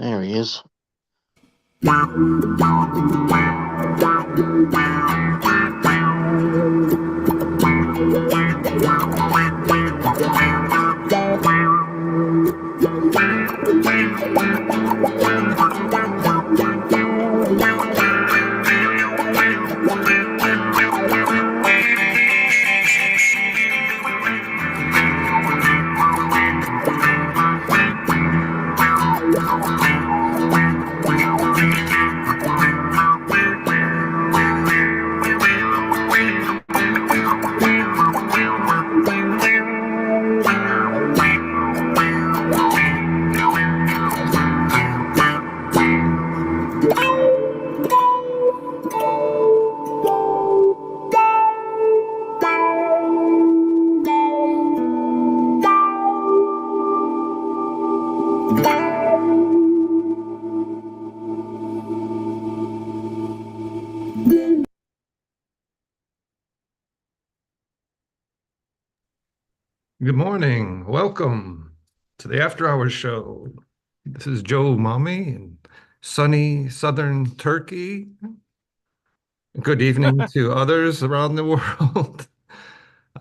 There he is. Good morning. Welcome to the After Hours show. This is Joe Umami in sunny southern Turkey. Good evening to others around the world.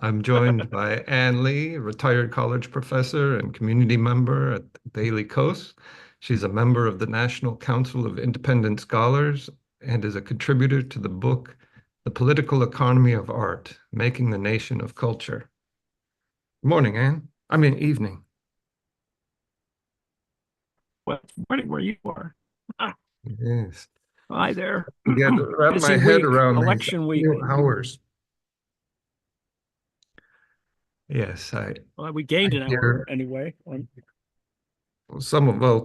I'm joined by Ann Lee, a retired college professor and community member at Daily Kos. She's a member of the National Council of Independent Scholars and is a contributor to the book, The Political Economy of Art, Making the Nation of Culture. Morning, Ann. I mean, evening. Well, morning where you are. Yes. Hi there. I got to wrap my head around election week. Hours. Yes, We gained an hour hear anyway.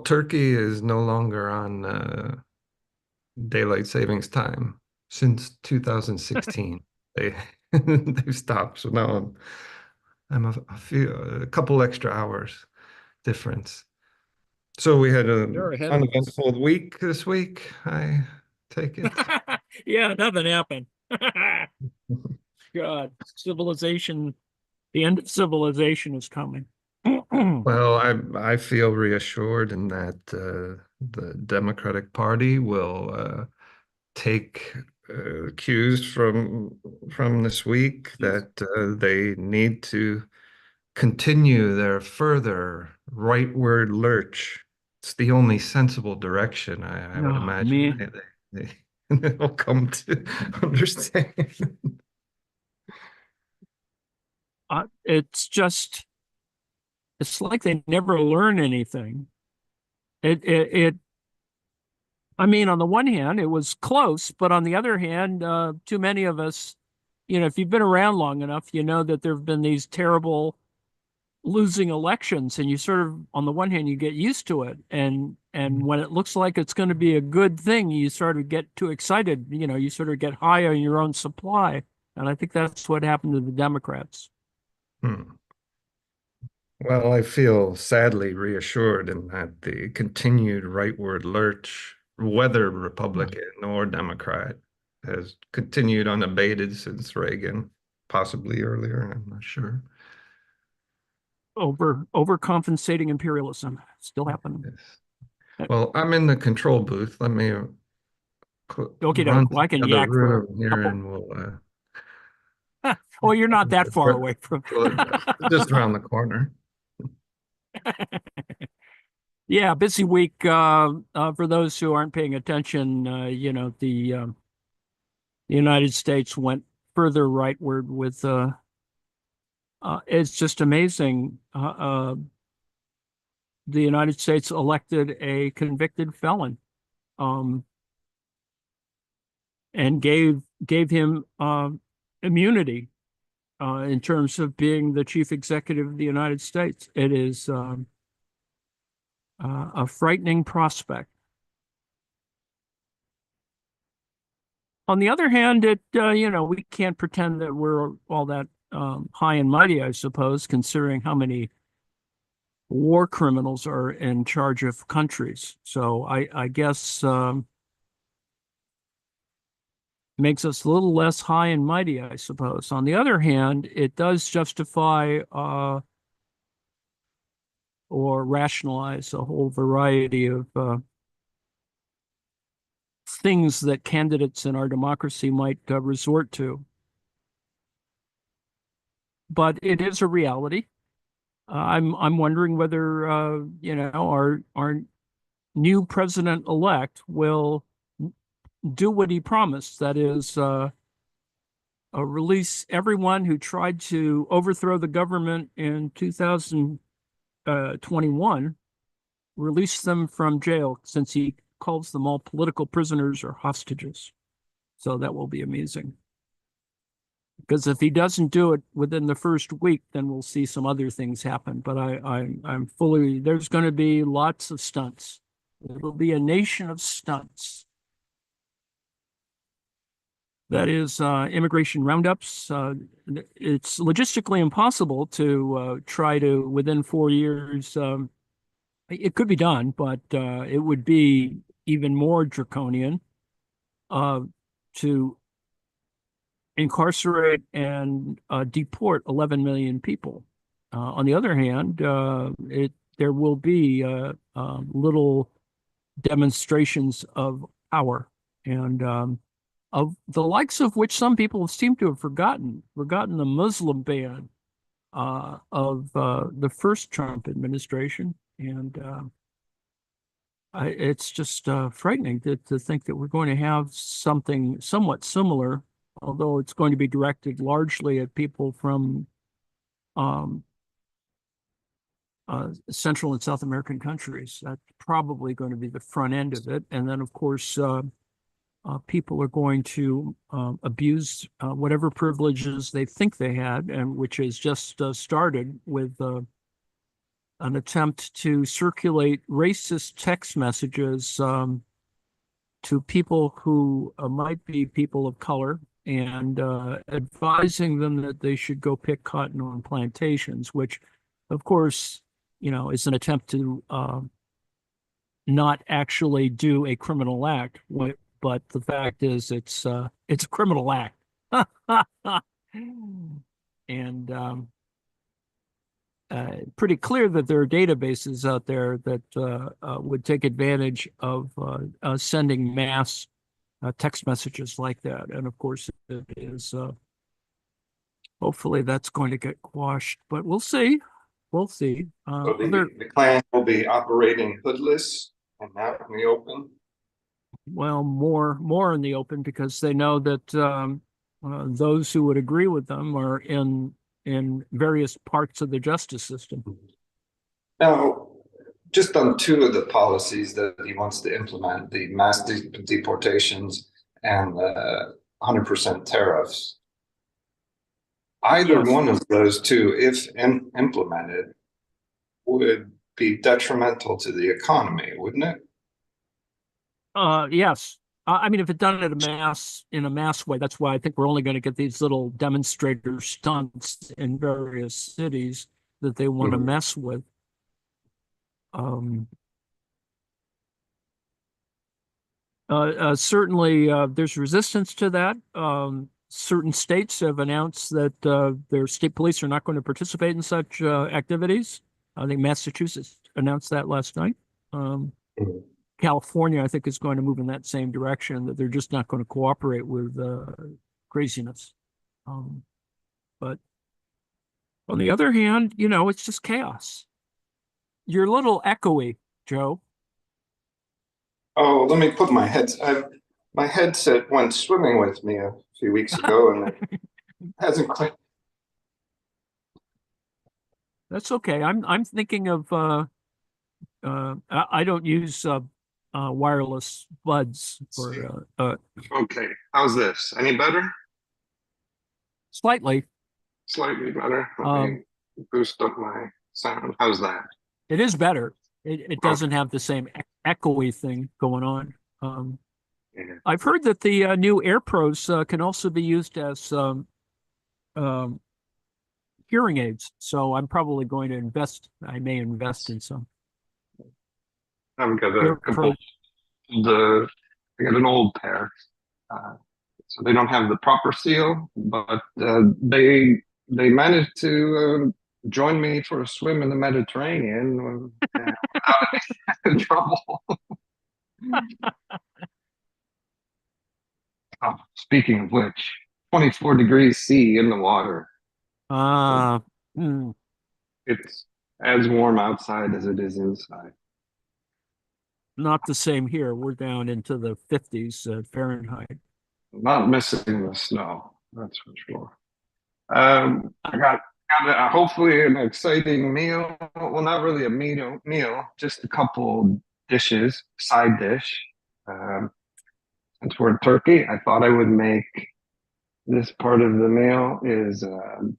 Turkey is no longer on daylight savings time since 2016. They've stopped. So now I'm a couple extra hours difference. So we had an uneventful week this week, I take it. Yeah, nothing happened. God, civilization, the end of civilization is coming. Well, I feel reassured in that the Democratic Party will take cues from this week that they need to continue their further rightward lurch. It's the only sensible direction I would imagine they'll come to understand. It's like they never learn anything. I mean, on the one hand, it was close, but on the other hand, too many of us, if you've been around long enough, you know that there have been these terrible losing elections, and you sort of, on the one hand, you get used to it, and when it looks like it's going to be a good thing, you sort of get too excited. You sort of get high on your own supply, and I think that's what happened to the Democrats. Well, I feel sadly reassured in that the continued rightward lurch, whether Republican or Democrat, has continued unabated since Reagan, possibly earlier, I'm not sure. Overcompensating imperialism still happening. Yes. Well, I'm in the control booth. Let me run to I can the yak other for room here, and we'll. Oh, you're not that far away from. Just around the corner. Yeah, busy week. For those who aren't paying attention, the United States went further rightward with. It's just amazing. The United States elected a convicted felon, and gave him immunity in terms of being the chief executive of the United States. It is a frightening prospect. On the other hand, we can't pretend that we're all that high and mighty, I suppose, considering how many war criminals are in charge of countries. So I guess makes us a little less high and mighty, I suppose. On the other hand, it does justify or rationalize a whole variety of things that candidates in our democracy might resort to. But it is a reality. I'm wondering whether our new president-elect will do what he promised. That is, release everyone who tried to overthrow the government in 2021, release them from jail, since he calls them all political prisoners or hostages. So that will be amazing. Because if he doesn't do it within the first week, then we'll see some other things happen. But I'm fully, there's going to be lots of stunts. It'll be a nation of stunts. That is immigration roundups. It's logistically impossible to try to, within 4 years, it could be done, but it would be even more draconian to incarcerate and deport 11 million people. On the other hand, there will be little demonstrations of power, and of the likes of which some people seem to have forgotten the Muslim ban of the first Trump administration. And it's just frightening to think that we're going to have something somewhat similar, although it's going to be directed largely at people from Central and South American countries. That's probably going to be the front end of it. And then, of course, people are going to abuse whatever privileges they think they had, and which has just started with an attempt to circulate racist text messages to people who might be people of color, and advising them that they should go pick cotton on plantations, which, of course, is an attempt to not actually do a criminal act. But the fact is, it's a criminal act. And pretty clear that there are databases out there that would take advantage of sending mass text messages like that. And of course, it is hopefully that's going to get quashed, but we'll see. We'll see. So the Klan will be operating hoodless and out in the open. Well, more in the open, because they know that those who would agree with them are in various parts of the justice system. Now, just on two of the policies that he wants to implement, the mass deportations and the 100% tariffs, either one of those two, if implemented, would be detrimental to the economy, wouldn't it? Yes. I mean, if it's done in a mass way, that's why I think we're only going to get these little demonstrator stunts in various cities that they want to mess with. Certainly, there's resistance to that. Certain states have announced that their state police are not going to participate in such activities. I think Massachusetts announced that last night. California, I think, is going to move in that same direction, that they're just not going to cooperate with craziness. But on the other hand, it's just chaos. You're a little echoey, Joe. Oh, let me put my headset went swimming with me a few weeks ago, and it hasn't quite. That's okay. I'm thinking of I don't use wireless buds for Okay, how's this? Any better? Slightly. Slightly better. Let me boost up my sound. How's that? It is better. It doesn't have the same echoey thing going on. Yeah. I've heard that the new AirPros can also be used as hearing aids. So I'm probably going to invest. I may invest in some. I've got a couple. I got an old pair, so they don't have the proper seal, but they managed to join me for a swim in the Mediterranean without any trouble. Oh, speaking of which, 24 degrees C in the water. Uh, It's as warm outside as it is inside. Not the same here. We're down into the 50s Fahrenheit. Not missing the snow, that's for sure. I got hopefully an exciting meal. Well, not really a meal, just a couple dishes, side dish. Um, since we're in Turkey, I thought I would make this part of the meal is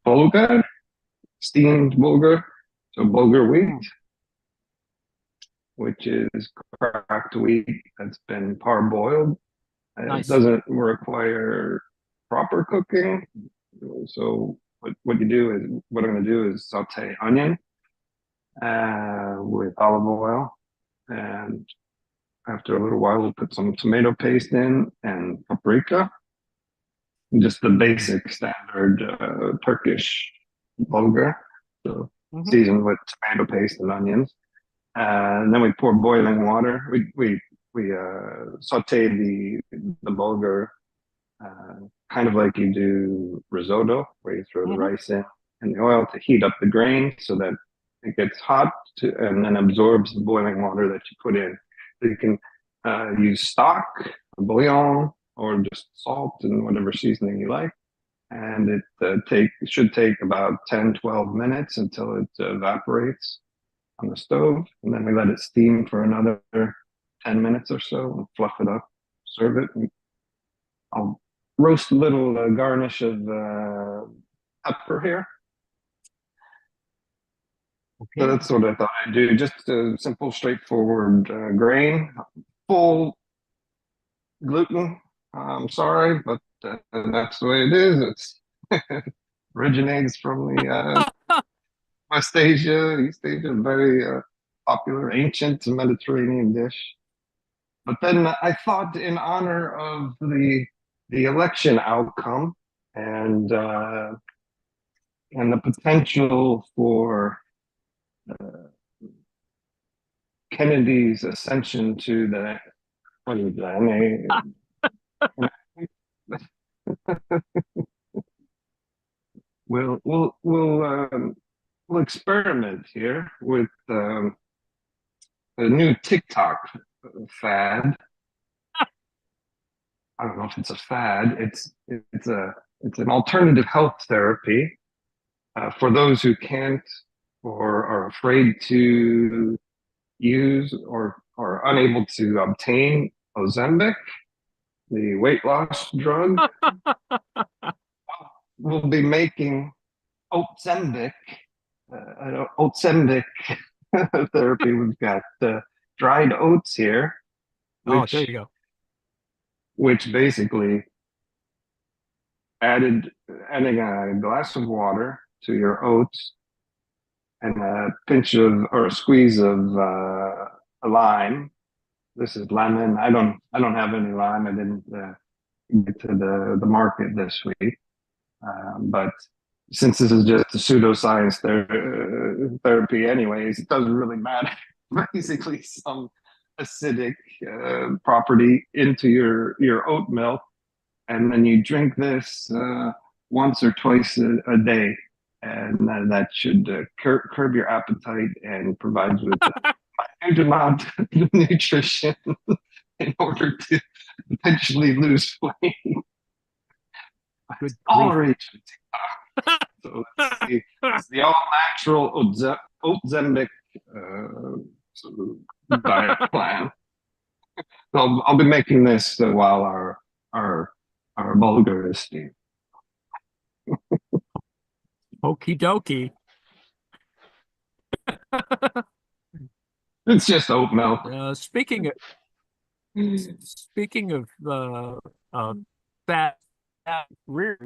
bulgur, steamed bulgur, so bulgur wheat, which is cracked wheat that's been parboiled. It Nice. doesn't require proper cooking. So what you do is what I'm going to do is saute onion with olive oil, and after a little while we'll put some tomato paste in and paprika, just the basic standard Turkish bulgur, so seasoned with tomato paste and onions. And then we pour boiling water. We saute the bulgur kind of like you do risotto, where you throw the rice in and the oil to heat up the grain so that it gets hot and then absorbs the boiling water that you put in. So you can use stock, bouillon, or just salt and whatever seasoning you like. And it should take about 10, 12 minutes until it evaporates on the stove. And then we let it steam for another 10 minutes or so and fluff it up, serve it. And I'll roast a little garnish of pepper here. Okay. So that's what I thought I'd do. Just a simple, straightforward grain, full gluten. I'm sorry, but that's the way it is. It's originates from the West Asia, East Asia, very popular, ancient Mediterranean dish. But then I thought, in honor of the election outcome and the potential for Kennedy's ascension to the what is that? We'll experiment here with a new TikTok fad. I don't know if it's a fad. It's an alternative health therapy for those who can't or are afraid to use or are unable to obtain Ozempic, the weight loss drug. We'll be making Ozempic therapy. We've got dried oats here, Oh, there you go. which basically adding a glass of water to your oats and a pinch of or a squeeze of a lime. This is lemon. I don't have any lime. I didn't get to the market this week, but since this is just a pseudoscience therapy, anyways, it doesn't really matter. Basically, some acidic property into your oat milk, and then you drink this once or twice a day, and that should curb your appetite and provide you with a huge amount of nutrition in order to potentially lose weight. Good All grief. right. So it's the all natural Ozempic diet plan. So I'll be making this while our bulgur is steamed. Okie dokie. It's just oat milk. Speaking of fat, Rear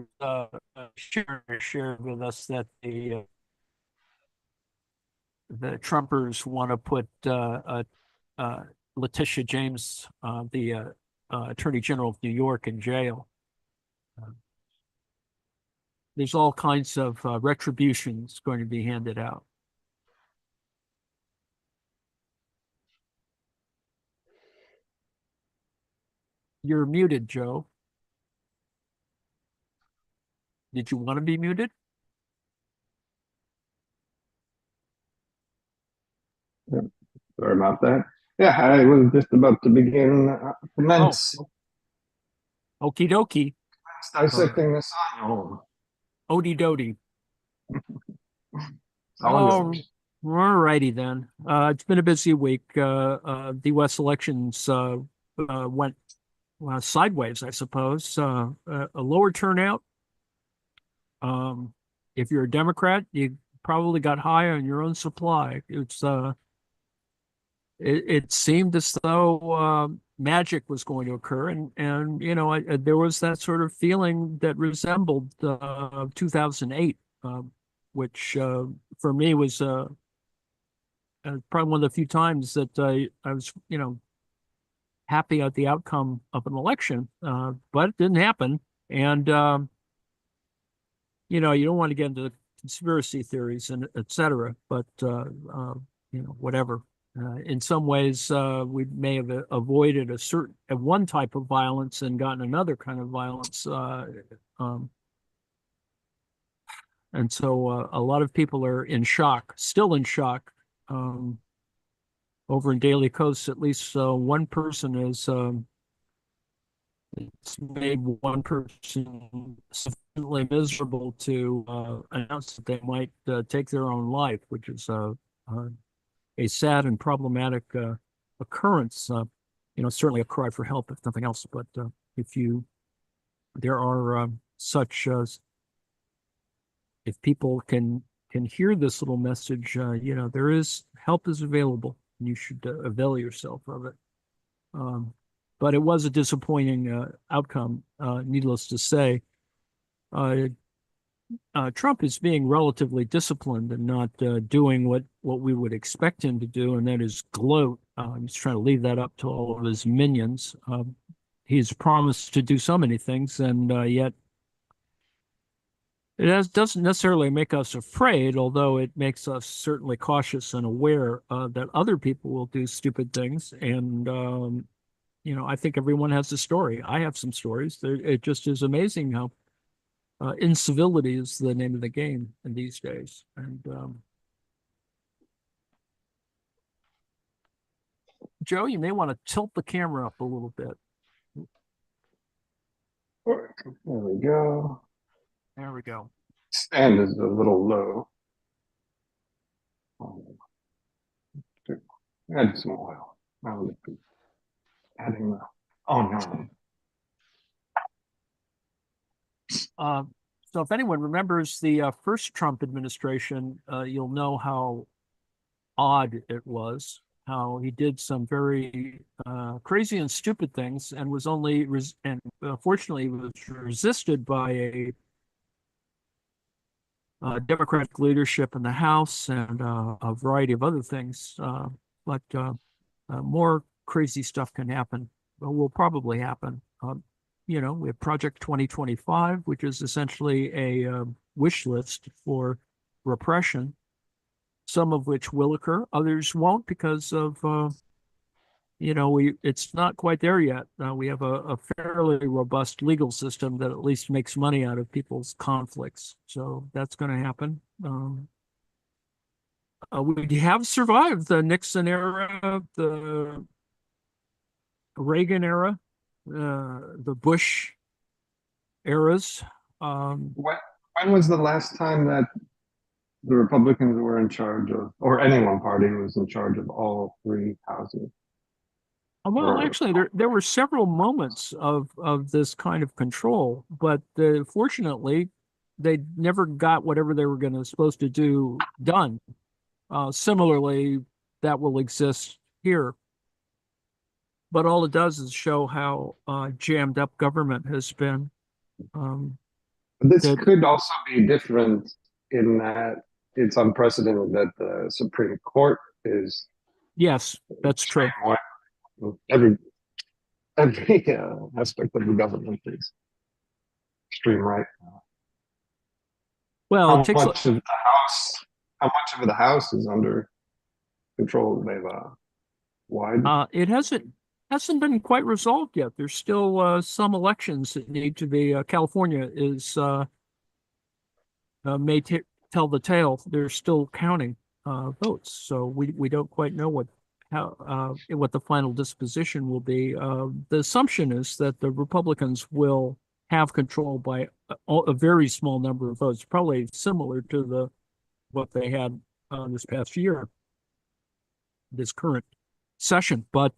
shared with us that the Trumpers want to put Letitia James, the Attorney General of New York, in jail. There's all kinds of retributions going to be handed out. You're muted, Joe. Did you want to be muted? Yeah, sorry about that. Yeah, I was just about to begin commence Okie dokie. dissecting the soil. Odie doty. It's all Oh, yours. all righty then. It's been a busy week. The US elections went sideways, I suppose. A lower turnout. If you're a Democrat, you probably got high on your own supply. It seemed as though magic was going to occur, and there was that sort of feeling that resembled 2008, which for me was probably one of the few times that I was happy at the outcome of an election, but it didn't happen, and you don't want to get into conspiracy theories and et cetera, but whatever. In some ways, we may have avoided one type of violence and gotten another kind of violence. And so a lot of people are in shock, still in shock. Over in Daily Coast, at least one person is it's made one person sufficiently miserable to announce that they might take their own life, which is a sad and problematic occurrence. Certainly a cry for help, if nothing else. But there are such, if people can hear this little message, there is help is available, and you should avail yourself of it. But it was a disappointing outcome, needless to say. Trump is being relatively disciplined and not doing what we would expect him to do, and that is gloat. He's trying to leave that up to all of his minions. He's promised to do so many things, and yet doesn't necessarily make us afraid, although it makes us certainly cautious and aware that other people will do stupid things. And I think everyone has a story. I have some stories. It just is amazing how incivility is the name of the game in these days. And Joe, you may want to tilt the camera up a little bit. There we go. There we go. Stand is a little low. Add some oil. Now we'll be adding the. Oh no. So if anyone remembers the first Trump administration, you'll know how odd it was, how he did some very crazy and stupid things, and was only fortunately was resisted by a Democratic leadership in the House and a variety of other things. But more crazy stuff can happen. Will probably happen. We have Project 2025, which is essentially a wish list for repression, some of which will occur, others won't because of, it's not quite there yet. We have a fairly robust legal system that at least makes money out of people's conflicts. So that's going to happen. We have survived the Nixon era, the Reagan era, the Bush eras. When was the last time that the Republicans were in charge of, or any one party was in charge of all three houses? Well, actually, there were several moments of this kind of control, but fortunately, they never got whatever they were supposed to do done. Similarly, that will exist here. But all it does is show how jammed up government has been. This could also be different in that it's unprecedented that the Supreme Court is. Yes, that's true. Every aspect of the government is extreme right now. Well, how much of the House is under control? They've wide. It hasn't been quite resolved yet. There's still some elections that need to be. California is may tell the tale. They're still counting votes, so we don't quite know what the final disposition will be. The assumption is that the Republicans will have control by a very small number of votes, probably similar to what they had this past year, this current session. But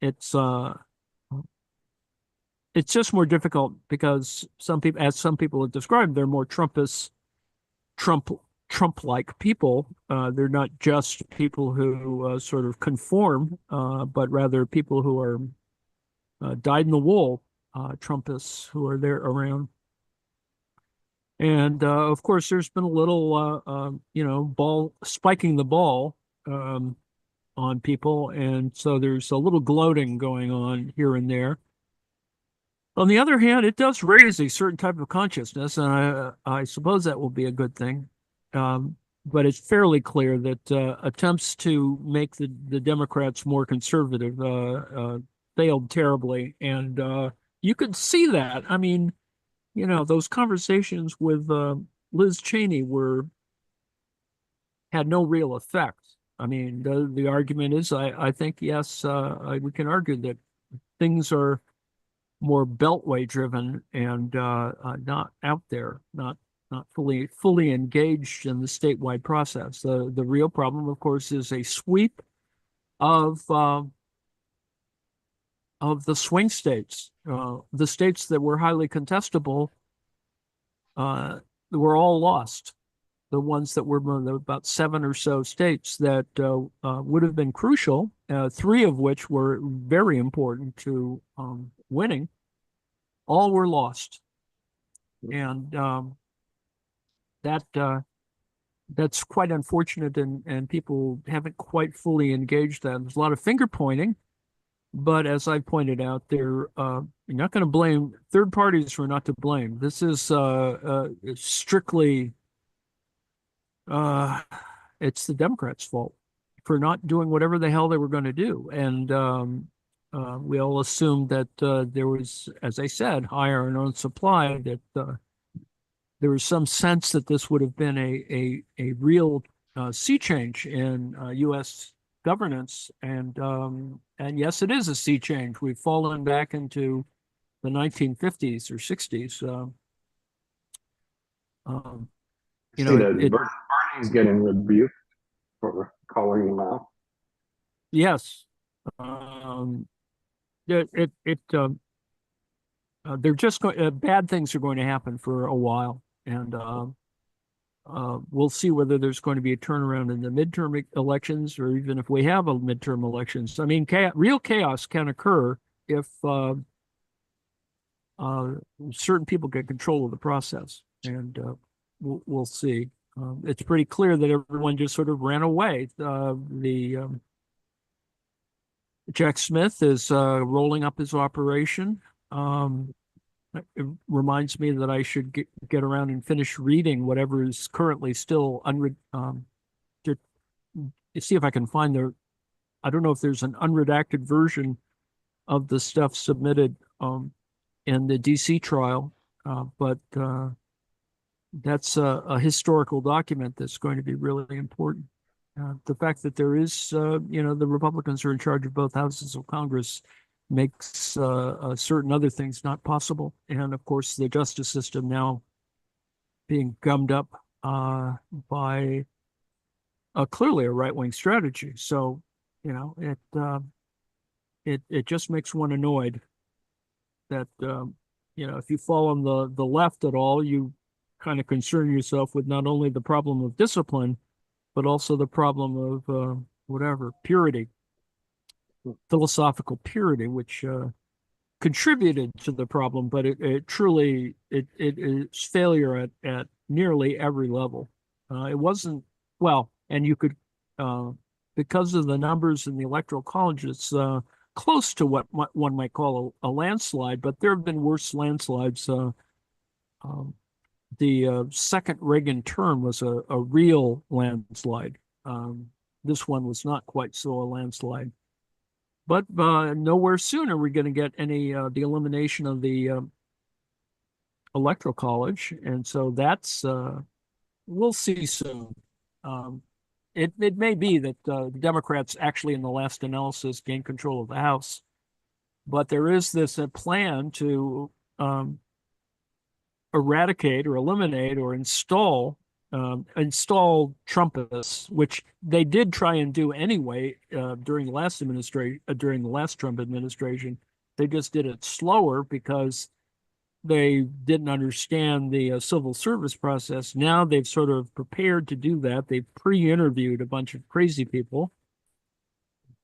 it's just more difficult because some people, as some people have described, they're more Trump-like people. They're not just people who sort of conform, but rather people who are dyed-in-the-wool Trumpists who are there around. And of course, there's been a little, spiking the ball on people, and so there's a little gloating going on here and there. On the other hand, it does raise a certain type of consciousness, and I suppose that will be a good thing. But it's fairly clear that attempts to make the Democrats more conservative failed terribly, and you could see that. I mean, those conversations with Liz Cheney had no real effect. I mean, the argument is, I think, yes, we can argue that things are more beltway driven and not out there, not fully engaged in the statewide process. The real problem, of course, is a sweep of the swing states, the states that were highly contestable. Were all lost. The ones that were about 7 or so states that would have been crucial, 3 of which were very important to winning, all were lost. And that's quite unfortunate, and people haven't quite fully engaged that. There's a lot of finger pointing, but as I pointed out, you're not going to blame third parties for not to blame. This is strictly it's the Democrats' fault for not doing whatever the hell they were going to do. And we all assumed that there was, as I said, higher and on supply, that there was some sense that this would have been a real sea change in U.S. governance. And yes, it is a sea change. We've fallen back into the 1950s or 60s. Bernie's getting rebuked for calling them out. Yes. They're just bad things are going to happen for a while, and we'll see whether there's going to be a turnaround in the midterm elections, or even if we have a midterm elections. I mean, real chaos can occur if certain people get control of the process, and we'll see. It's pretty clear that everyone just sort of ran away. Jack Smith is rolling up his operation. It reminds me that I should get around and finish reading whatever is currently still to see if I can find I don't know if there's an unredacted version of the stuff submitted in the DC trial, but that's a historical document that's going to be really important. The fact that there is, the Republicans are in charge of both houses of Congress makes certain other things not possible. And of course, the justice system now being gummed up by clearly a right-wing strategy. So, it just makes one annoyed that, if you fall on the left at all, you kind of concern yourself with not only the problem of discipline, but also the problem of purity, philosophical purity, which contributed to the problem, but it truly is failure at nearly every level. It wasn't, well, and you could, because of the numbers in the Electoral College, it's close to what one might call a landslide, but there have been worse landslides. The second Reagan term was a real landslide. This one was not quite so a landslide. But nowhere soon are we going to get any the elimination of the electoral college, and so that's we'll see soon. It may be that the Democrats actually, in the last analysis, gain control of the House, but there is this plan to eradicate or eliminate or install Trumpists, which they did try and do anyway during the last Trump administration. They just did it slower because they didn't understand the civil service process. Now they've sort of prepared to do that. They've pre-interviewed a bunch of crazy people.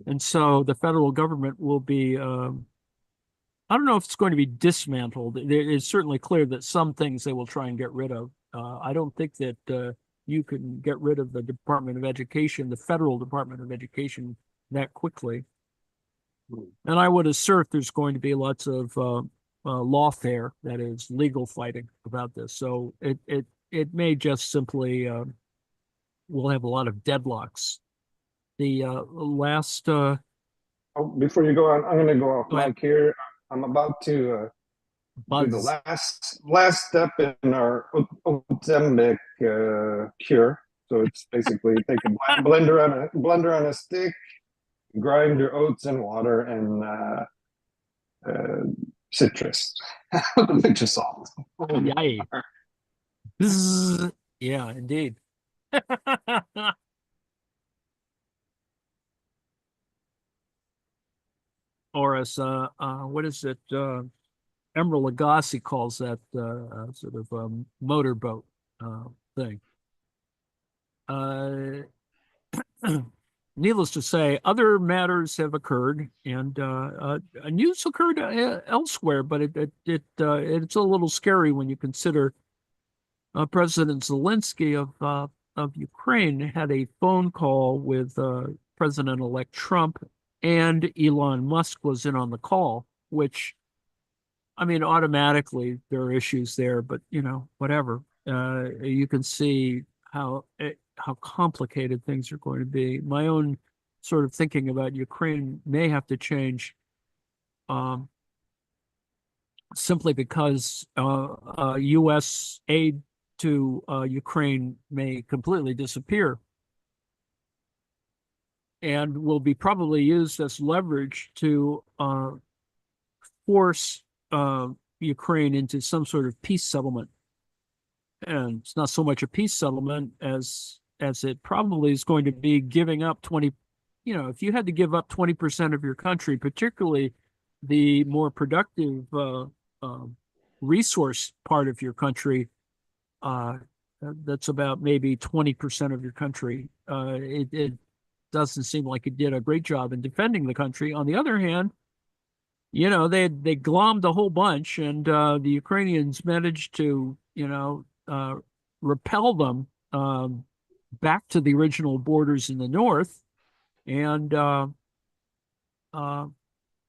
And so the federal government will be, I don't know if it's going to be dismantled. It's certainly clear that some things they will try and get rid of. I don't think that you can get rid of the Department of Education, the federal Department of Education, that quickly. And I would assert there's going to be lots of lawfare, that is, legal fighting about this. So it may just simply we'll have a lot of deadlocks. The last. Before you go on, I'm going to go off Go ahead. mic here. I'm about to do the last step in our Ozempic cure. So it's basically take a blender on a stick, grind your oats in water, and citrus, pinch of salt. Yay. Yeah, indeed. Or as what is it? Emeril Lagasse calls that sort of motorboat thing. Needless to say, other matters have occurred, and news occurred elsewhere, but it's a little scary when you consider President Zelensky of Ukraine had a phone call with President-elect Trump, and Elon Musk was in on the call, which, I mean, automatically there are issues there, but whatever. You can see how complicated things are going to be. My own sort of thinking about Ukraine may have to change, simply because U.S. aid to Ukraine may completely disappear and will be probably used as leverage to force Ukraine into some sort of peace settlement. And it's not so much a peace settlement as it probably is going to be giving up 20, if you had to give up 20% of your country, particularly the more productive resource part of your country, that's about maybe 20% of your country. It doesn't seem like it did a great job in defending the country. On the other hand, they glommed a whole bunch, and the Ukrainians managed to, repel them back to the original borders in the north, and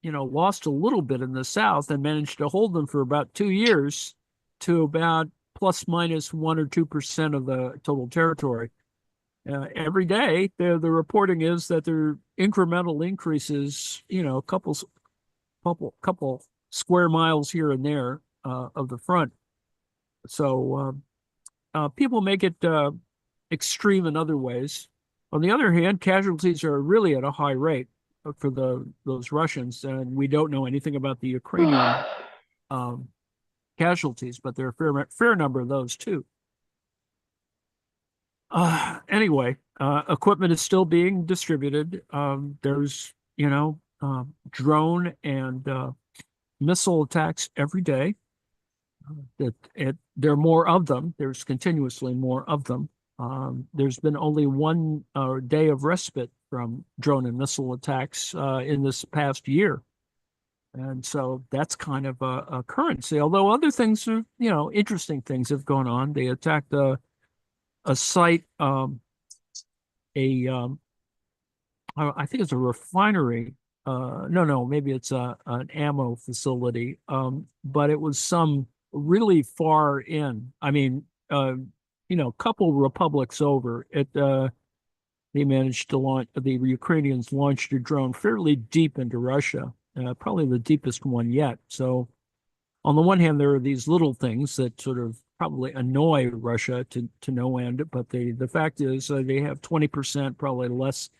lost a little bit in the south, and managed to hold them for about 2 years to about plus minus 1 or 2% of the total territory. Every day, the reporting is that there are incremental increases, a couple square miles here and there of the front. So people make it extreme in other ways. On the other hand, casualties are really at a high rate for those Russians, and we don't know anything about the Ukrainian casualties, but there are a fair number of those too. Anyway, equipment is still being distributed. There's, drone and missile attacks every day. There are more of them. There's continuously more of them. There's been only one day of respite from drone and missile attacks in this past year. And so that's kind of a currency, although other things are, interesting things have gone on. They attacked a site, I think it's a refinery. No, maybe it's an ammo facility. But it was some really far in. I mean, couple republics over. They managed to launch, the Ukrainians launched a drone fairly deep into Russia, probably the deepest one yet. So on the one hand, there are these little things that sort of probably annoy Russia to no end, but the fact is they have 20% probably less.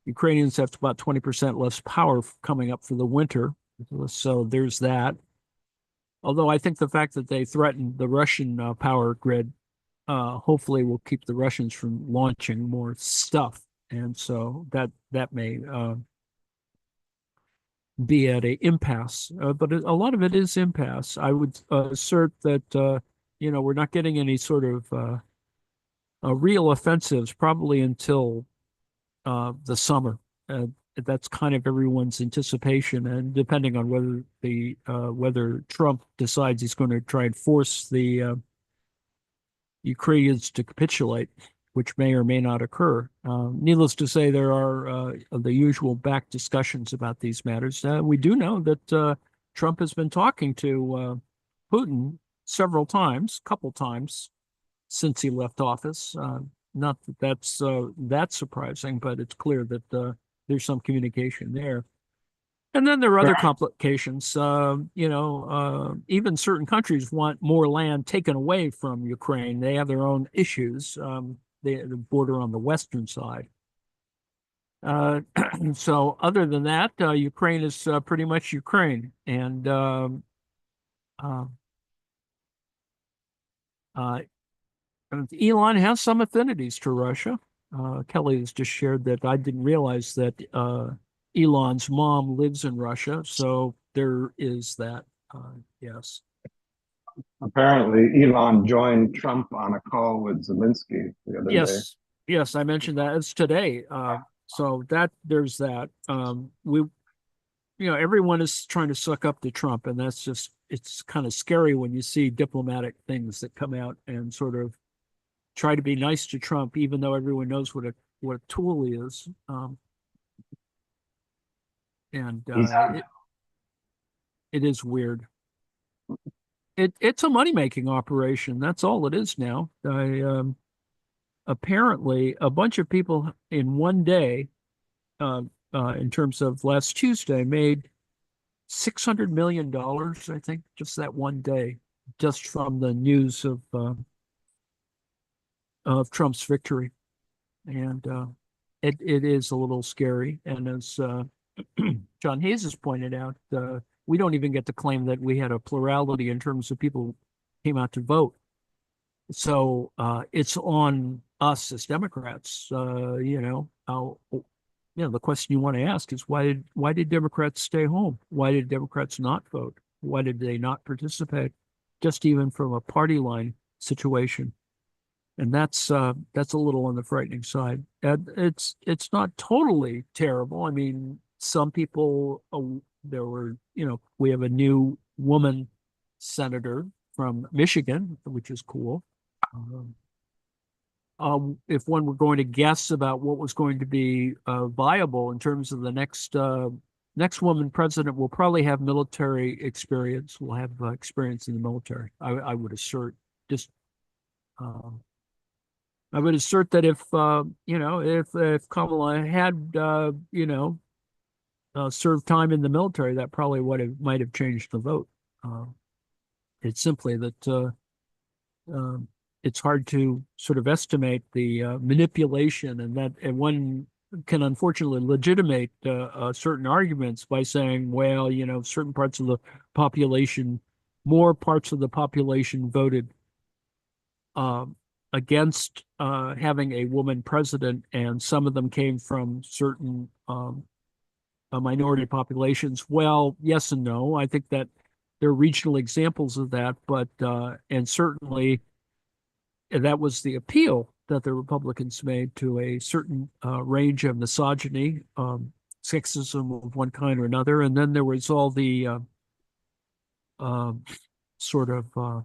Ukrainians have about 20% less power coming up for the winter, so there's that. Although I think the fact that they threatened the Russian power grid hopefully will keep the Russians from launching more stuff, and so that may be at a impasse. But a lot of it is impasse. I would assert that we're not getting any sort of real offensives probably until the summer. That's kind of everyone's anticipation, and depending on whether Trump decides he's going to try and force the Ukrainians to capitulate, which may or may not occur. Needless to say, there are the usual back discussions about these matters. We do know that Trump has been talking to Putin several times, couple times since he left office. Not that that's that surprising, but it's clear that there's some communication there. And then there are other complications. Even certain countries want more land taken away from Ukraine. They have their own issues. The border on the western side. So other than that, Ukraine is pretty much Ukraine. And Elon has some affinities to Russia. Kelly has just shared that I didn't realize that Elon's mom lives in Russia, so there is that. Yes. Apparently, Elon joined Trump on a call with Zelensky the other day. Yes, I mentioned that. It's today. So there's that. Everyone is trying to suck up to Trump, and it's kind of scary when you see diplomatic things that come out and sort of try to be nice to Trump, even though everyone knows what a tool he is. It is weird. It's a money-making operation. That's all it is now. Apparently, a bunch of people in one day, in terms of last Tuesday, made $600 million, I think, just that one day, just from the news of Trump's victory. And it is a little scary. And as John Hayes has pointed out, we don't even get to claim that we had a plurality in terms of people who came out to vote. So it's on us as Democrats. The question you want to ask is why did Democrats stay home? Why did Democrats not vote? Why did they not participate? Just even from a party line situation. And that's a little on the frightening side. And it's not totally terrible. I mean, some people, we have a new woman senator from Michigan, which is cool. If one were going to guess about what was going to be viable in terms of the next woman president, will probably have military experience. Will have experience in the military. I would assert I would assert that if Kamala had served time in the military, that probably might have changed the vote. It's simply that it's hard to sort of estimate the manipulation, and one can unfortunately legitimate certain arguments by saying, well, certain parts of the population, more parts of the population voted against having a woman president, and some of them came from certain minority populations. Well, yes and no. I think that there are regional examples of that, but and certainly that was the appeal that the Republicans made to a certain range of misogyny, sexism of one kind or another, and then there was all the sort of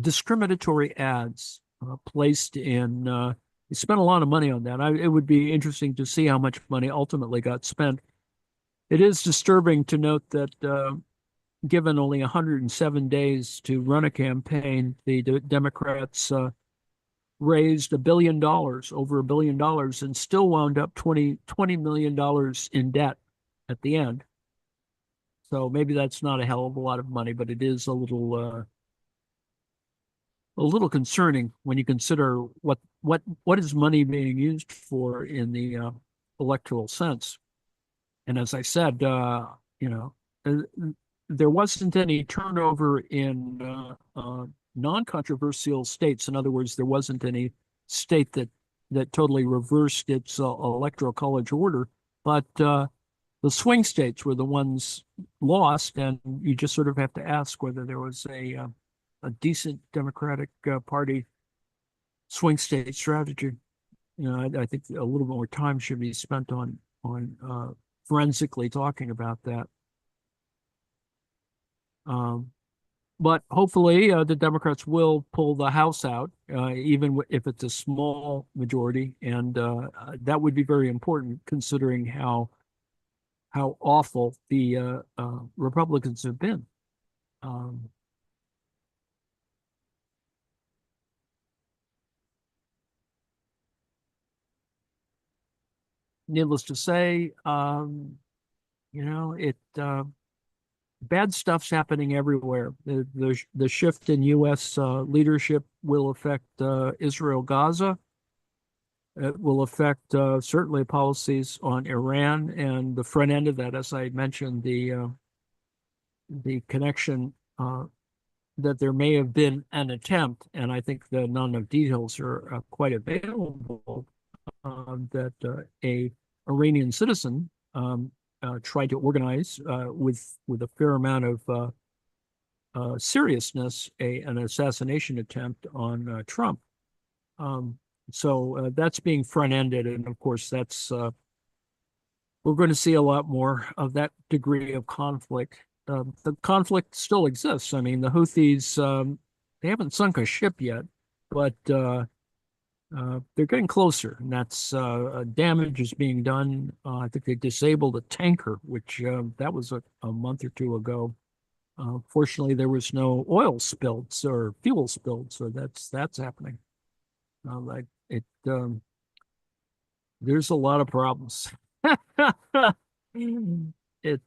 discriminatory ads placed in. They spent a lot of money on that. It would be interesting to see how much money ultimately got spent. It is disturbing to note that given only 107 days to run a campaign, the Democrats raised $1 billion, over $1 billion, and still wound up $20 million in debt at the end. So maybe that's not a hell of a lot of money, but it is a little concerning when you consider what is money being used for in the electoral sense. And as I said, you know, there wasn't any turnover in non-controversial states. In other words, there wasn't any state that totally reversed its electoral college order, but the swing states were the ones lost, and you just sort of have to ask whether there was a decent Democratic Party swing state strategy. You know, I think a little more time should be spent on forensically talking about that. But hopefully, the Democrats will pull the House out, even if it's a small majority, and that would be very important considering how awful the Republicans have been. Needless to say, you know, bad stuff's happening everywhere. The shift in U.S. Leadership will affect Israel-Gaza. It will affect certainly policies on Iran, and the front end of that, as I mentioned, the connection that there may have been an attempt, and I think that none of details are quite available, that a Iranian citizen tried to organize with a fair amount of seriousness an assassination attempt on Trump. So that's being front-ended, and of course that's we're going to see a lot more of that degree of conflict. The conflict still exists. I mean, the Houthis they haven't sunk a ship yet, but they're getting closer, and that's damage is being done. I think they disabled a tanker, which that was a month or two ago. Fortunately, there was no oil spills or fuel spilled, so that's happening. Like there's a lot of problems. it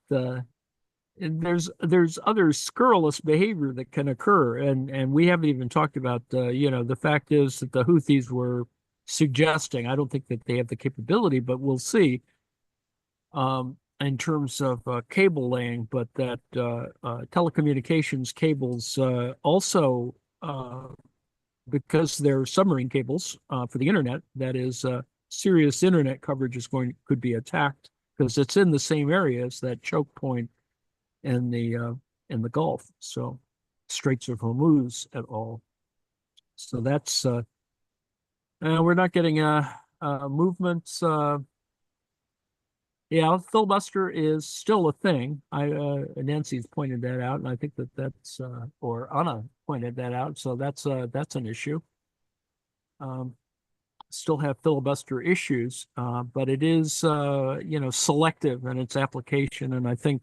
and there's other scurrilous behavior that can occur, and we haven't even talked about you know, the fact is that the Houthis were suggesting, I don't think that they have the capability, but we'll see in terms of cable laying, but that telecommunications cables also because they're submarine cables for the internet, that is serious internet coverage could be attacked because it's in the same area as that choke point in the Gulf, so Straits of Hormuz at all. So that's we're not getting movements. Yeah, filibuster is still a thing. Nancy's pointed that out, and I think that's or Anna pointed that out. So that's an issue. Still have filibuster issues, but it is you know, selective in its application, and I think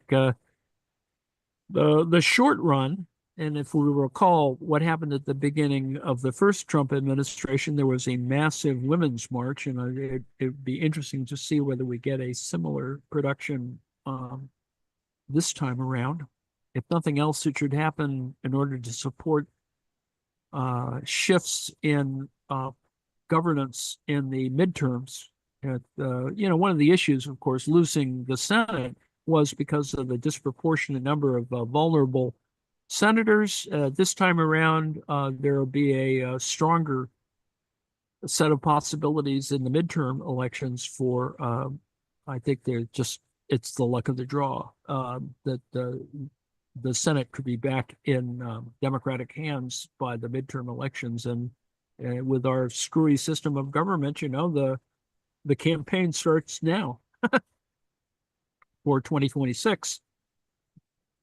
the short run, and if we recall what happened at the beginning of the first Trump administration, there was a massive women's march, and it'd be interesting to see whether we get a similar production this time around. If nothing else, it should happen in order to support shifts in governance in the midterms. You know, one of the issues, of course, losing the Senate was because of the disproportionate number of vulnerable senators. This time around, there will be a stronger set of possibilities in the midterm elections for, I think it's the luck of the draw that the Senate could be back in Democratic hands by the midterm elections. And with our screwy system of government, you know, the campaign starts now for 2026.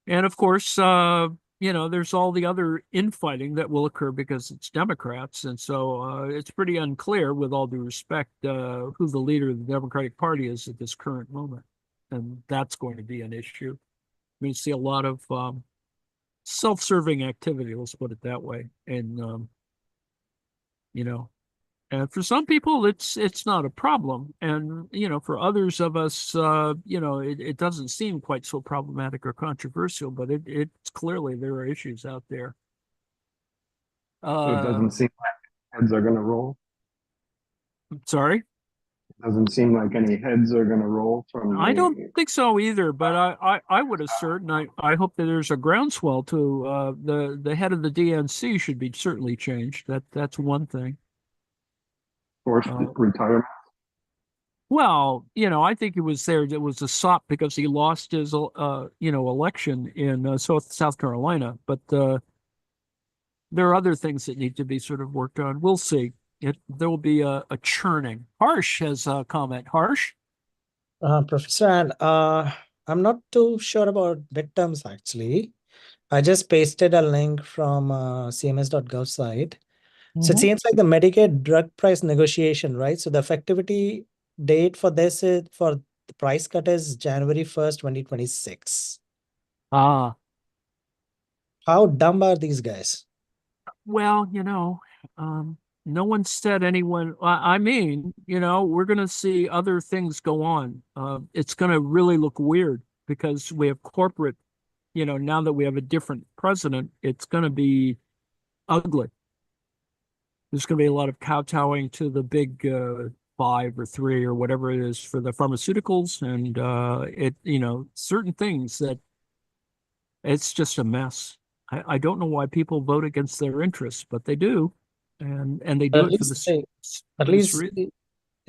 And of course, you know, there's all the other infighting that will occur because it's Democrats. And so it's pretty unclear, with all due respect, who the leader of the Democratic Party is at this current moment. And that's going to be an issue. We see a lot of self-serving activity, let's put it that way. And, you know, And for some people, it's not a problem, and for others of us, it doesn't seem quite so problematic or controversial, but it's clearly there are issues out there. So it doesn't seem like heads are going to roll. Sorry? It doesn't seem like any heads are going to roll from I don't the think so either, but I would assert, and I hope that there's a groundswell to the head of the DNC should be certainly changed. That's one thing. forced retirement. Well, I think it was there. It was a sop because he lost his election in South Carolina, but there are other things that need to be sort of worked on. We'll see. There will be a churning. Harsh has a comment. Harsh? Professor, and I'm not too sure about big terms actually. I just pasted a link from cms.gov site. So it seems like the Medicaid drug price negotiation, right? So the effectivity date for this is for the price cut is January 1st, 2026. Ah, How dumb are these guys? well, no one said anyone. I mean, we're going to see other things go on. It's going to really look weird because we have corporate, now that we have a different president, it's going to be ugly. There's going to be a lot of kowtowing to the big 5 or 3 or whatever it is for the pharmaceuticals, and certain things that it's just a mess. I don't know why people vote against their interests, but they do, and they do At it for least this. at for this least reason.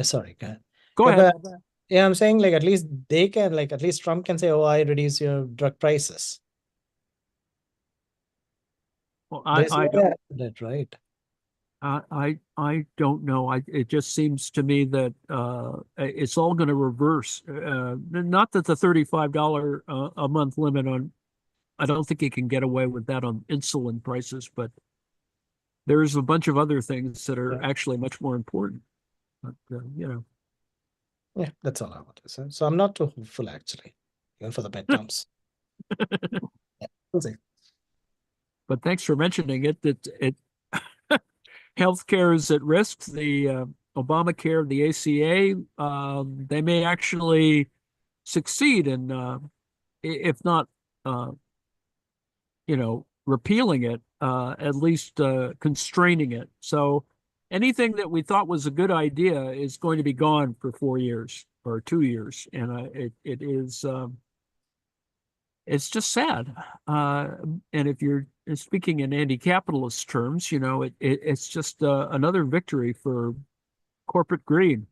sorry, go ahead. Go Yeah, ahead. but yeah, I'm saying like at least they can at least Trump can say, "Oh, I reduce your drug prices." Well, There's I no don't. way around it, right? I don't know. It just seems to me that it's all going to reverse. Not that the $35 a month limit on. I don't think he can get away with that on insulin prices, but there's a bunch of other things that are actually much more important. But Yeah, that's all I want to say. So I'm not too hopeful actually, even for the bad terms. Yeah, we'll see. But thanks for mentioning it. That healthcare is at risk. The Obamacare, the ACA, they may actually succeed in, if not, repealing it, at least constraining it. So anything that we thought was a good idea is going to be gone for 4 years or 2 years, and it is. It's just sad. And if you're speaking in anti-capitalist terms, it's just another victory for corporate greed.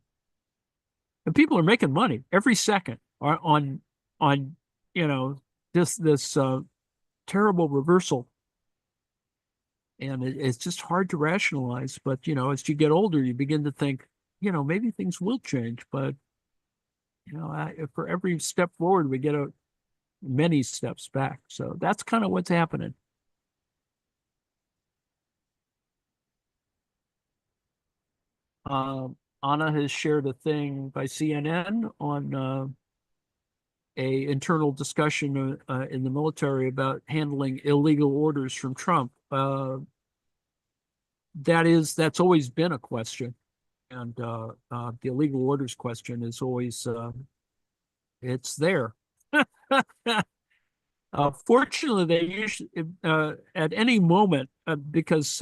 And people are making money every second on this terrible reversal. And it's just hard to rationalize. But as you get older, you begin to think, maybe things will change. But for every step forward, we get many steps back. So that's kind of what's happening. Anna has shared a thing by CNN on a internal discussion in the military about handling illegal orders from Trump. That's always been a question, and the illegal orders question is always it's there. Fortunately, they usually at any moment because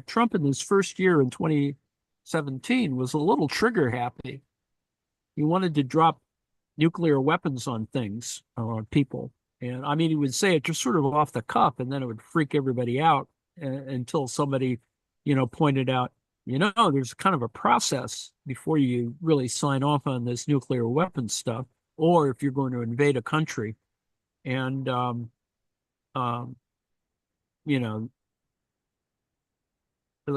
Trump in his first year in 2017 was a little trigger happy. He wanted to drop nuclear weapons on things or on people, and I mean he would say it just sort of off the cuff, and then it would freak everybody out until somebody, pointed out, there's kind of a process before you really sign off on this nuclear weapons stuff, or if you're going to invade a country. And the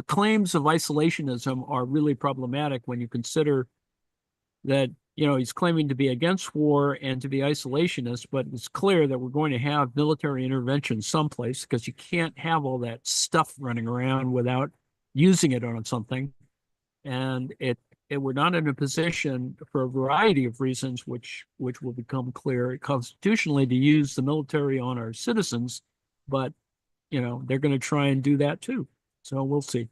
claims of isolationism are really problematic when you consider that he's claiming to be against war and to be isolationist, but it's clear that we're going to have military intervention someplace because you can't have all that stuff running around without using it on something. And we're not in a position for a variety of reasons, which will become clear constitutionally, to use the military on our citizens, but they're going to try and do that too. So we'll see.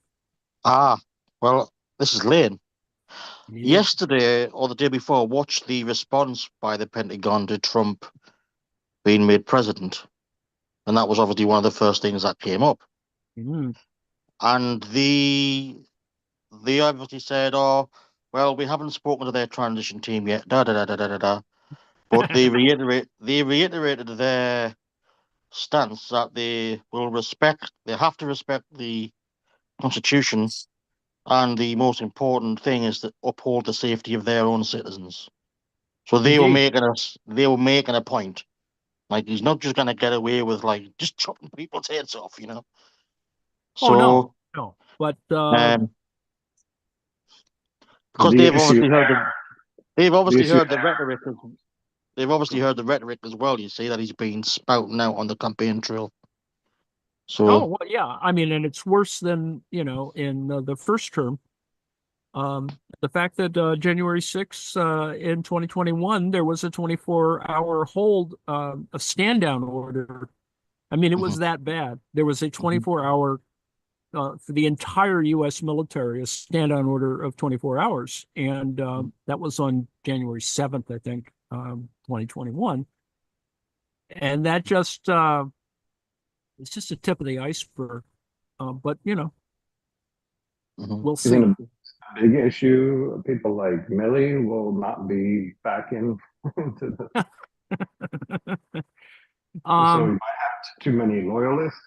Well, this is Lane. Yeah. Yesterday or the day before, I watched the response by the Pentagon to Trump being made president. And that was obviously one of the first things that came up. Mm. And they obviously said, "Oh, well, we haven't spoken to their transition team yet." Da da da da da da da. But they reiterated their stance that they have to respect the Constitution, and the most important thing is to uphold the safety of their own citizens. So Indeed. they were making a point. Like he's not just gonna get away with like just chopping people's heads off, you know. Oh, no, So no. But um, because The issue they've the obviously issue heard the rhetoric. They've obviously heard the rhetoric as well. You see that he's been spouting out on the campaign trail. oh, So well, yeah. I mean, and it's worse than, in the first term. The fact that January 6th in 2021, there was a 24-hour hold, a stand down order. I mean, it was that bad. There was a 24-hour for the entire U.S. military, a stand down order of 24 hours. And that was on January 7th, I think, 2021. And that just, it's just a tip of the iceberg. But, mhm. we'll isn't see. a big issue. People like Millie will not be back in into the, so we Um, might have too many loyalists.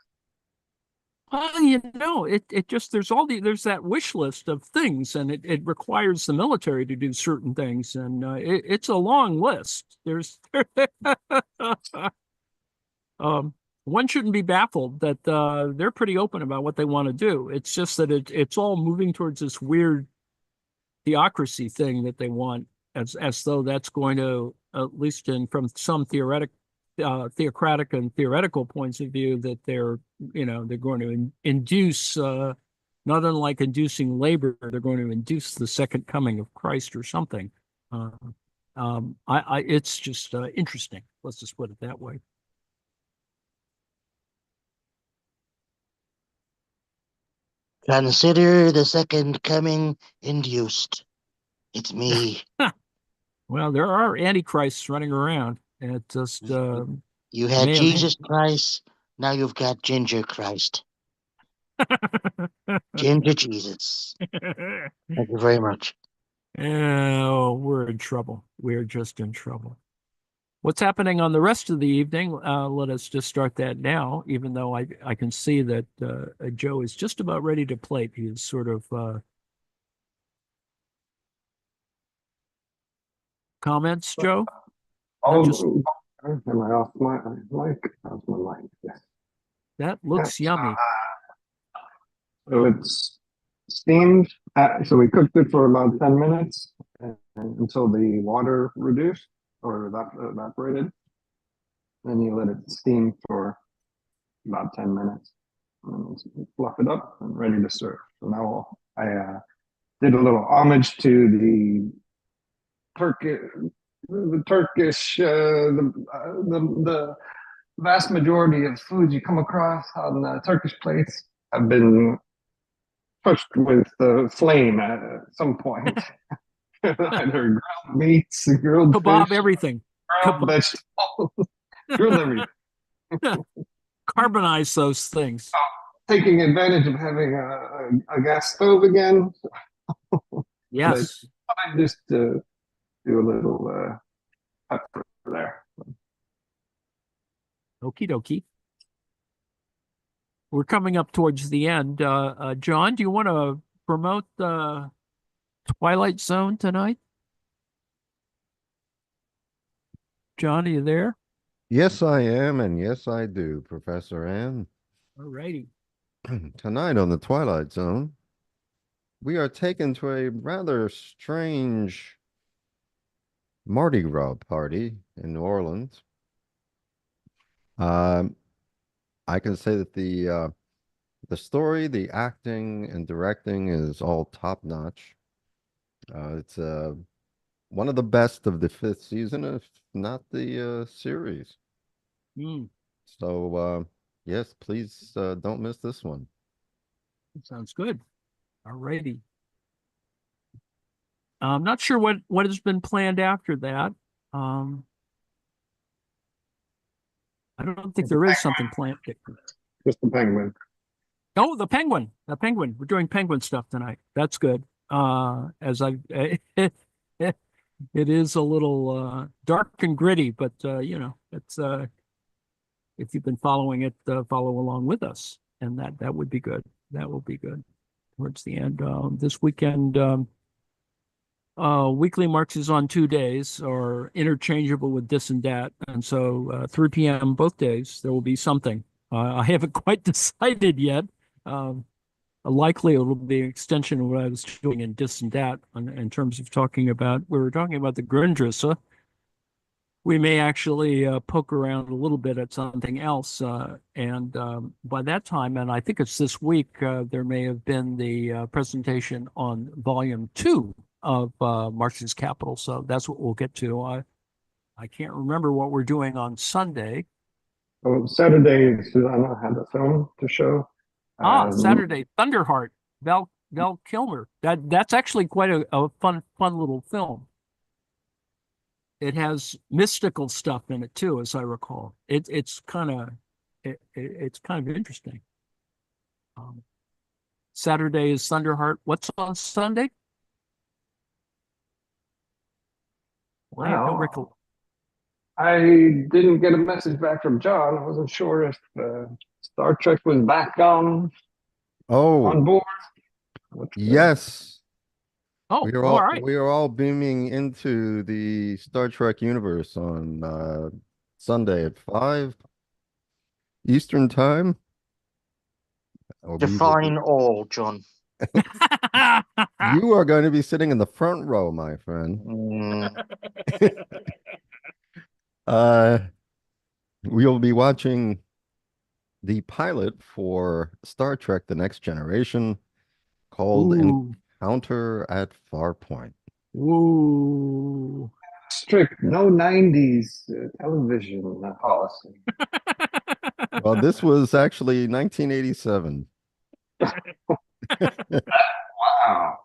it just there's that wish list of things, and it requires the military to do certain things, and it's a long list. There's one shouldn't be baffled that they're pretty open about what they want to do. It's just that it's all moving towards this weird theocracy thing that they want, as though that's going to, at least from some theocratic and theoretical points of view, that they're going to induce, not unlike inducing labor, they're going to induce the second coming of Christ or something. It's just interesting. Let's just put it that way. Consider the second coming induced. It's me. Well, there are antichrists running around, and it just You had may have. Jesus Christ, now you've got Ginger Christ. Ginger Jesus. Thank you very much. Oh, we're in trouble. We're just in trouble. What's happening on the rest of the evening? Let us just start that now, even though I can see that Joe is just about ready to plate. He is sort of comments, Joe? Oh, Just am I off my mic? Off my mic, yes. that looks yummy. So it's steamed. So we cooked it for about 10 minutes until the water reduced or evaporated. Then you let it steam for about 10 minutes. And then fluff it up and ready to serve. So now I did a little homage to Turkish, the vast majority of foods you come across on Turkish plates have been touched with the flame at some point. Either grilled meats, grilled Kebab, fish, everything. grilled vegetables, grilled everything. Carbonize those things. Taking advantage of having a gas stove again. Yes. I just do a little pepper there. Okie dokie. We're coming up towards the end. John, do you want to promote the Twilight Zone tonight? John, are you there? Yes, I am, and yes, I do, Professor Ann. All righty. Tonight on the Twilight Zone, we are taken to a rather strange Mardi Gras party in New Orleans. I can say that the story, the acting, and directing is all top notch. It's one of the best of the fifth season, if not the series. So yes, please don't miss this one. Sounds good. All righty. I'm not sure what has been planned after that. I don't think there is something planned. Just the penguin. Oh, the penguin. The penguin. We're doing penguin stuff tonight. That's good. As I it is a little dark and gritty, but you know, it's if you've been following it, follow along with us, and that would be good. That will be good towards the end. This weekend, weekly marches on 2 days are interchangeable with this and that, and so 3 p.m. both days there will be something. I haven't quite decided yet. Likely it will be an extension of what I was doing in this and that in terms of talking about. We were talking about the Grundrisse. We may actually poke around a little bit at something else, and by that time, and I think it's this week, there may have been the presentation on Volume 2 of Marx's Capital. So that's what we'll get to. I can't remember what we're doing on Sunday. Oh, Saturday, Susanna had a film to show. Saturday, Thunderheart, Val Kilmer. That's actually quite a fun little film. It has mystical stuff in it too, as I recall. It's kind of interesting. Saturday is Thunderheart. What's on Sunday? Well, I didn't get a message back from John. I wasn't sure if Star Trek was back on board. Yes. Oh, all right. We are all beaming into the Star Trek universe on Sunday at 5 Eastern Time. Define all, John. You are going to be sitting in the front row, my friend. We'll be watching the pilot for Star Trek: The Next Generation called Encounter at Farpoint. Ooh. Strict no 90s television policy. Well, this was actually 1987. Wow.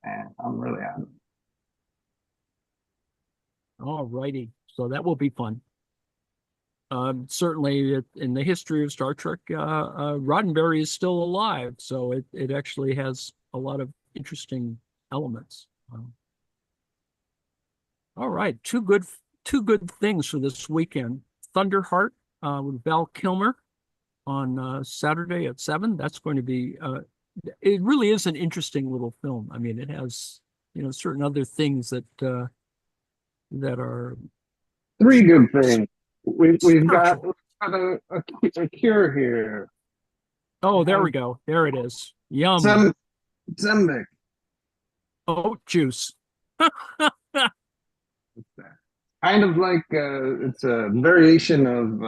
Man, I'm really out. All righty. So that will be fun. Certainly in the history of Star Trek, Roddenberry is still alive, so it actually has a lot of interesting elements. All right, two good things for this weekend. Thunderheart with Val Kilmer on Saturday at 7. That's going to be it really is an interesting little film. I mean, it has, you know, certain other things that are 3 good things. We've got a cure here. Oh, there we go. There it is. Yum. Zembic. Oat juice. Kind of like it's a variation of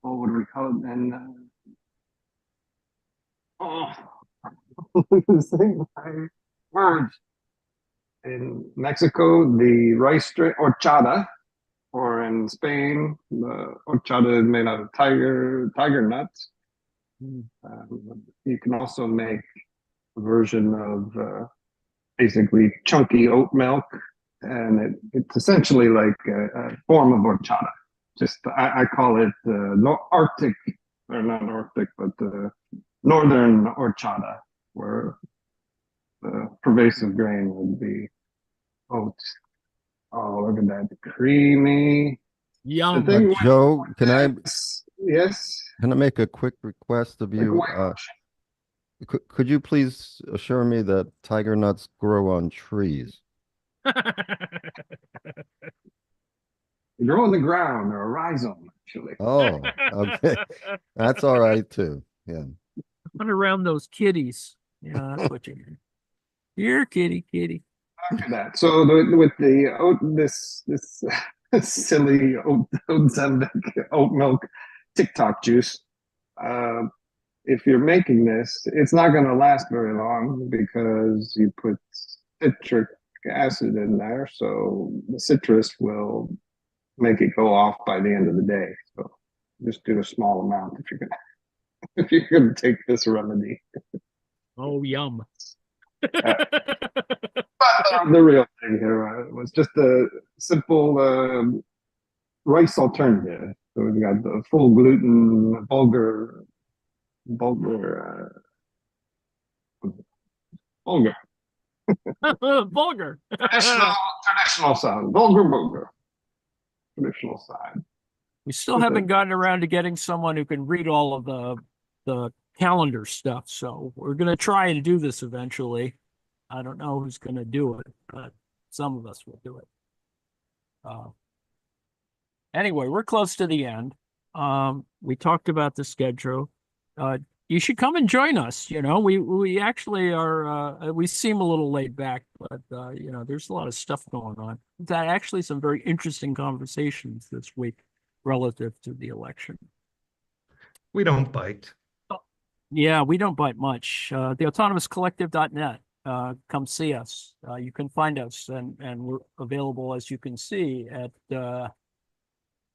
what do we call it then? Losing my words. In Mexico, the rice drink horchata, or in Spain, the horchata is made out of tiger nuts. You can also make a version of basically chunky oat milk, and it's essentially like a form of horchata. Just I call it Arctic, or not Arctic, but northern horchata, where the pervasive grain would be oats. Oh, look at that, creamy. Yum. Joe, Yes. Can I make a quick request of you? Could you please assure me that tiger nuts grow on trees? They grow on the ground, or a rhizome, actually. Oh, okay. That's all right too. Yeah. Run around those kitties. Yeah, that's what you mean. Here, kitty. After that, so with the this silly oat Zembic oat milk TikTok juice, if you're making this, it's not going to last very long because you put citric acid in there, so the citrus will make it go off by the end of the day. So just do a small amount if you're gonna take this remedy. Oh, yum. But the real thing here was just a simple rice alternative. So we've got the full gluten bulgur, bulgur. Vulgar. Traditional side. Bulgur. Traditional side. We still haven't gotten around to getting someone who can read all of the calendar stuff. So we're going to try and do this eventually. I don't know who's going to do it, but some of us will do it. Anyway, we're close to the end. We talked about the schedule. You should come and join us. You know, we actually are, we seem a little laid back, but, you know, there's a lot of stuff going on. That actually some very interesting conversations this week relative to the election. We don't bite. Yeah, we don't bite much. Theautonomouscollective.net. Come see us. You can find us, and we're available, as you can see, at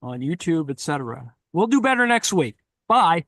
on YouTube, etc. We'll do better next week. Bye.